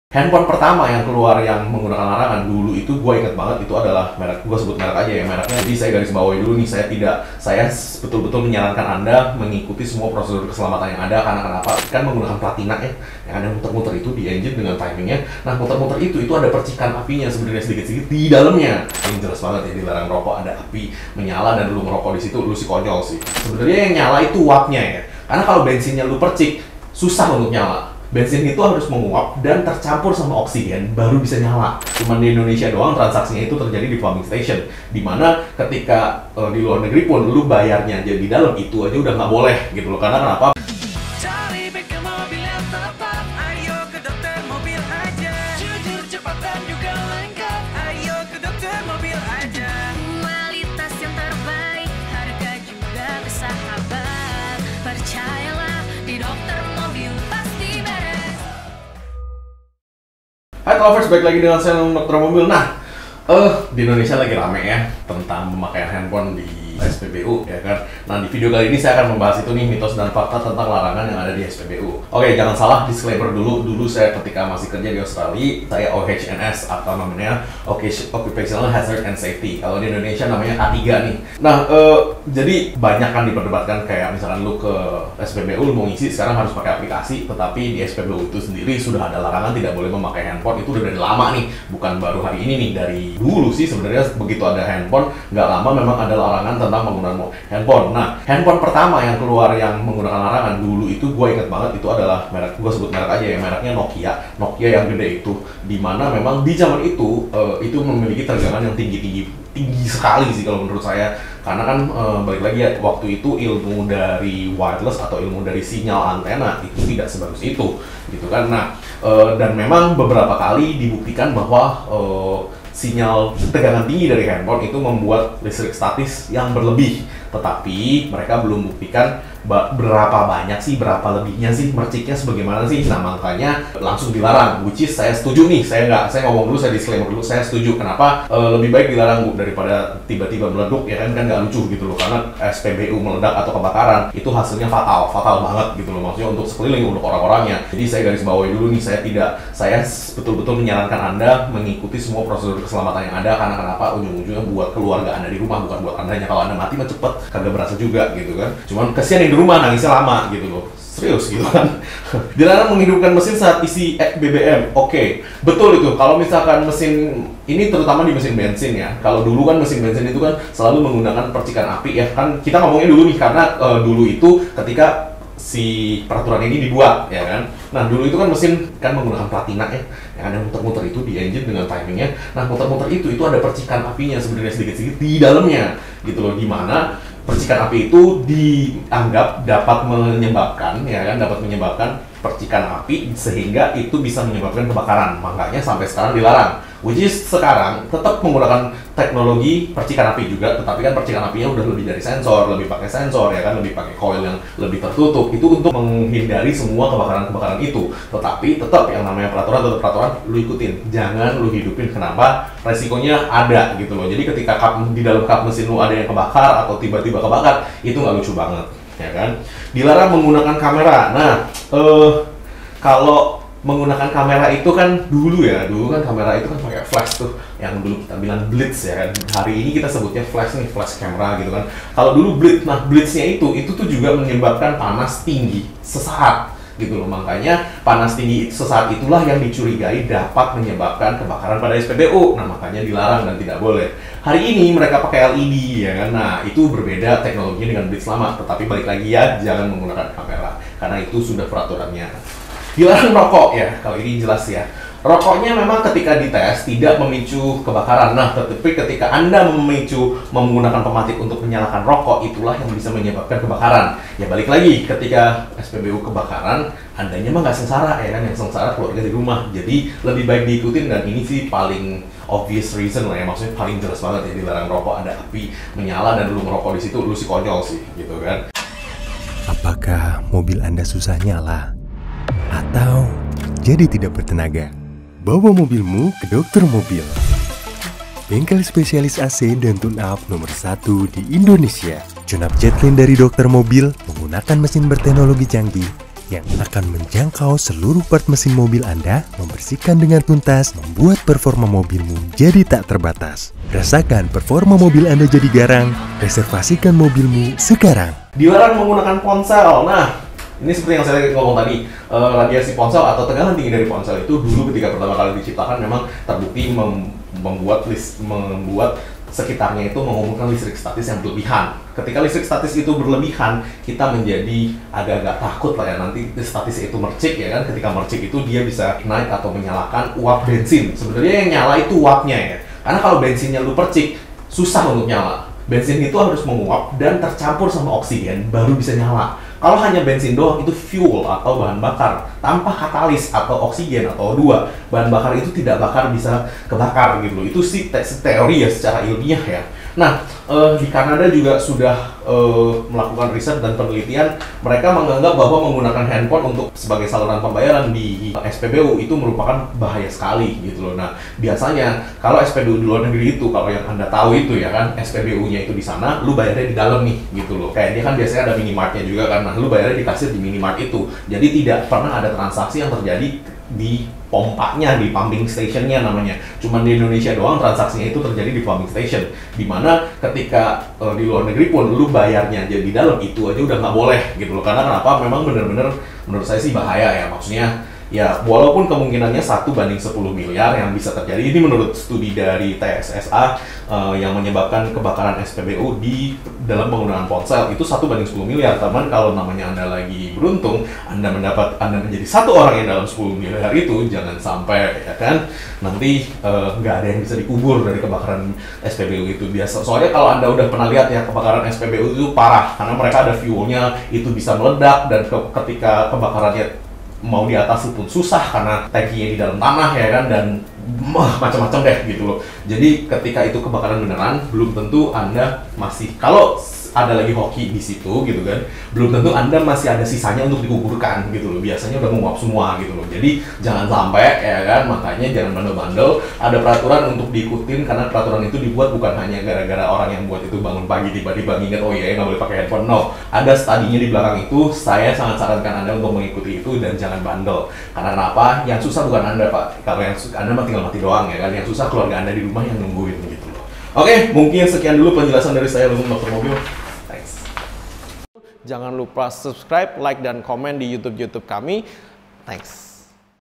Handphone pertama yang keluar yang menggunakan larangan dulu itu gue inget banget itu adalah merek, gue sebut merek aja ya mereknya. Jadi saya garis bawahi dulu nih, saya betul-betul menyarankan Anda mengikuti semua prosedur keselamatan yang ada. Karena kenapa? Kan menggunakan platina ya, yang ada muter-muter itu di engine dengan timingnya. Nah muter-muter itu ada percikan apinya sebenarnya sedikit-sedikit di dalamnya. Ini jelas banget ya, dilarang rokok ada api menyala dan lu ngerokok di situ, lu si konyol sih. Sebenarnya yang nyala itu uapnya ya, karena kalau bensinnya lu percik susah untuk nyala. Bensin itu harus menguap dan tercampur sama oksigen baru bisa nyala. Cuman di Indonesia doang transaksinya itu terjadi di pumping station, dimana ketika di luar negeri pun lu bayarnya aja di dalam itu aja udah nggak boleh gitu loh. Karena kenapa? Cari bengkel mobil yang tepat, ayo ke Dokter Mobil aja. Jujur, cepat dan juga lengkap, ayo ke Dokter Mobil aja. Kualitas yang terbaik, harga juga bersahabat. Percayalah di Dokter Mobil pasti beres. Hai lovers, balik lagi dengan saya Dokter Mobil. Nah, di Indonesia lagi rame ya tentang pemakaian handphone di SPBU ya kan. Nah di video kali ini saya akan membahas itu nih, mitos dan fakta tentang larangan yang ada di SPBU. Oke, jangan salah, disclaimer dulu. Dulu saya ketika masih kerja di Australia, saya OHS atau namanya Occupational Hazard and Safety. Kalau di Indonesia namanya A3 nih. Nah, jadi banyak kan diperdebatkan kayak misalkan lu ke SPBU lu mau ngisi sekarang harus pakai aplikasi, tetapi di SPBU itu sendiri sudah ada larangan tidak boleh memakai handphone. Itu udah dari lama nih, bukan baru hari ini nih. Dari dulu sih sebenarnya begitu ada handphone, nggak lama memang ada larangan tentang penggunaan handphone. Nah, handphone pertama yang keluar yang menggunakan larangan dulu itu gue inget banget itu adalah merek, gue sebut merek aja ya, mereknya Nokia yang gede itu, dimana memang di zaman itu memiliki tegangan yang tinggi sekali sih kalau menurut saya. Karena kan balik lagi ya, waktu itu ilmu dari wireless atau ilmu dari sinyal antena itu tidak sebagus itu gitu kan. Nah, dan memang beberapa kali dibuktikan bahwa sinyal tegangan tinggi dari handphone itu membuat listrik statis yang berlebih, tetapi mereka belum buktikan berapa lebihnya sih, merciknya sebagaimana sih. Nah makanya langsung dilarang, which is saya setuju nih. Saya ngomong dulu, saya disclaimer dulu, saya setuju. Kenapa lebih baik dilarang Bu daripada tiba-tiba meleduk ya kan nggak lucu gitu loh. Karena SPBU meledak atau kebakaran itu hasilnya fatal banget gitu loh, maksudnya untuk sekeliling, untuk orang-orangnya. Jadi saya garis bawahi dulu nih, saya betul-betul menyarankan Anda mengikuti semua prosedur keselamatan yang ada. Karena kenapa? Ujung-ujungnya buat keluarga Anda di rumah, bukan buat Andanya. Kalau Anda mati mah cepet, kagak berasa juga gitu kan. Cuman kesian yang di rumah nangisnya lama gitu loh, serius gitu kan. Dilarang menghidupkan mesin saat isi BBM. Oke, betul itu. Kalau misalkan mesin ini, terutama di mesin bensin ya. Kalau dulu kan mesin bensin itu kan selalu menggunakan percikan api ya kan. Kita ngomongnya dulu nih karena dulu itu ketika si peraturan ini dibuat ya kan. Nah dulu itu kan mesin kan menggunakan platina ya, yang ada muter-muter itu di engine dengan timingnya. Nah muter-muter itu ada percikan apinya sebenarnya sedikit-sedikit di dalamnya gitu loh, dimana percikan api itu dianggap dapat menyebabkan percikan api sehingga itu bisa menyebabkan kebakaran. Makanya sampai sekarang dilarang. Which is sekarang tetap menggunakan teknologi percikan api juga, tetapi kan percikan apinya udah lebih dari sensor, lebih pakai sensor ya kan, lebih pakai coil yang lebih tertutup. Itu untuk menghindari semua kebakaran itu. Tetapi tetap yang namanya peraturan lu ikutin. Jangan lu hidupin. Kenapa? Resikonya ada gitu loh. Jadi ketika di dalam kap mesin lu ada yang kebakar atau tiba-tiba kebakar, itu nggak lucu banget ya kan. Dilarang menggunakan kamera. Nah, kalau menggunakan kamera itu kan dulu kan kamera itu kan pakai flash tuh, yang dulu kita bilang blitz ya kan. Hari ini kita sebutnya flash nih, flash camera gitu kan. Kalau dulu blitz, nah blitznya itu tuh juga menyebabkan panas tinggi sesaat gitu loh. Makanya panas tinggi sesaat itulah yang dicurigai dapat menyebabkan kebakaran pada SPBU. Nah makanya dilarang dan tidak boleh. Hari ini mereka pakai LED ya kan. Nah itu berbeda teknologinya dengan blitz lama, tetapi balik lagi ya, jangan menggunakan kamera karena itu sudah peraturannya. Dilarang rokok ya, kalau ini jelas ya. Rokoknya memang ketika dites tidak memicu kebakaran. Nah, tetapi ketika Anda menggunakan pematik untuk menyalakan rokok, itulah yang bisa menyebabkan kebakaran. Ya balik lagi, ketika SPBU kebakaran, Andanya mah nggak sengsara ya kan, yang sengsara keluarga di rumah. Jadi lebih baik diikutin, dan ini sih paling obvious reason lah ya, maksudnya paling jelas banget ya, dilarang rokok, ada api menyala dan lu ngerokok di situ, lu si konyol sih gitu kan. Apakah mobil Anda susah nyala? Atau jadi tidak bertenaga? Bawa mobilmu ke Dokter Mobil, bengkel spesialis AC dan tune-up nomor 1 di Indonesia. Tune-up Jetlin dari Dokter Mobil menggunakan mesin berteknologi canggih yang akan menjangkau seluruh part mesin mobil Anda, membersihkan dengan tuntas, membuat performa mobilmu jadi tak terbatas. Rasakan performa mobil Anda jadi garang, reservasikan mobilmu sekarang. Dilarang menggunakan ponsel. Nah, ini seperti yang saya ngomong tadi, radiasi ponsel atau tegangan tinggi dari ponsel itu dulu ketika pertama kali diciptakan memang terbukti membuat sekitarnya itu mengumpulkan listrik statis yang berlebihan. Ketika listrik statis itu berlebihan, kita menjadi agak-agak takut lah ya, nanti statis itu mercik ya kan. Ketika mercik itu dia bisa ignite atau menyalakan uap bensin. Sebenarnya yang nyala itu uapnya ya, karena kalau bensinnya lu percik, susah untuk nyala. Bensin itu harus menguap dan tercampur sama oksigen baru bisa nyala. Kalau hanya bensin doang, itu fuel atau bahan bakar tanpa katalis atau oksigen atau O2, bahan bakar itu tidak bisa kebakar gitu loh. Itu sih teori ya, secara ilmiah ya. Nah, di Kanada juga sudah melakukan riset dan penelitian. Mereka menganggap bahwa menggunakan handphone untuk sebagai saluran pembayaran di SPBU itu merupakan bahaya sekali gitu loh. Nah, biasanya kalau SPBU di luar negeri itu, kalau yang Anda tahu itu ya kan, SPBU-nya itu di sana, lu bayarnya di dalam nih gitu loh. Kayak dia kan biasanya ada minimartnya juga kan. Nah, lu bayarnya di kasir di minimart itu. Jadi tidak pernah ada transaksi yang terjadi di pompanya, di pumping stationnya namanya. Cuman di Indonesia doang transaksinya itu terjadi di pumping station, dimana ketika di luar negeri pun lu bayarnya aja di dalam itu aja udah nggak boleh gitu loh. Karena kenapa? Memang bener-bener menurut saya sih bahaya ya. Maksudnya ya walaupun kemungkinannya 1 banding 10 miliar yang bisa terjadi, ini menurut studi dari TSSA yang menyebabkan kebakaran SPBU di dalam penggunaan ponsel itu 1 banding 10 miliar. Teman, kalau namanya Anda lagi beruntung, Anda menjadi satu orang yang dalam 10 miliar itu, jangan sampai ya kan nanti nggak ada yang bisa dikubur dari kebakaran SPBU itu. Biasa soalnya kalau Anda udah pernah lihat ya, kebakaran SPBU itu parah karena mereka ada fuelnya, itu bisa meledak, dan ketika kebakarannya mau diatasi pun susah karena tangkinya di dalam tanah ya kan, dan macam-macam deh gitu loh. Jadi ketika itu kebakaran beneran, belum tentu Anda masih, kalau ada lagi hoki di situ gitu kan, belum tentu Anda masih ada sisanya untuk dikuburkan gitu loh. Biasanya udah menguap semua gitu loh. Jadi jangan sampai ya kan, makanya jangan bandel-bandel. Ada peraturan untuk diikutin, karena peraturan itu dibuat bukan hanya gara-gara orang yang buat itu bangun pagi tiba-tiba ingat oh iya nggak boleh pakai handphone. No, ada studinya di belakang itu. Saya sangat sarankan Anda untuk mengikuti itu dan jangan bandel. Karena kenapa? Yang susah bukan Anda Pak. Kalau yang Anda tinggal mati doang ya kan. Yang susah keluarga Anda di rumah yang nungguin gitu loh. Oke, mungkin sekian dulu penjelasan dari saya, Lumum Dokter Mobil. Thanks. Jangan lupa subscribe, like, dan komen di YouTube kami. Thanks.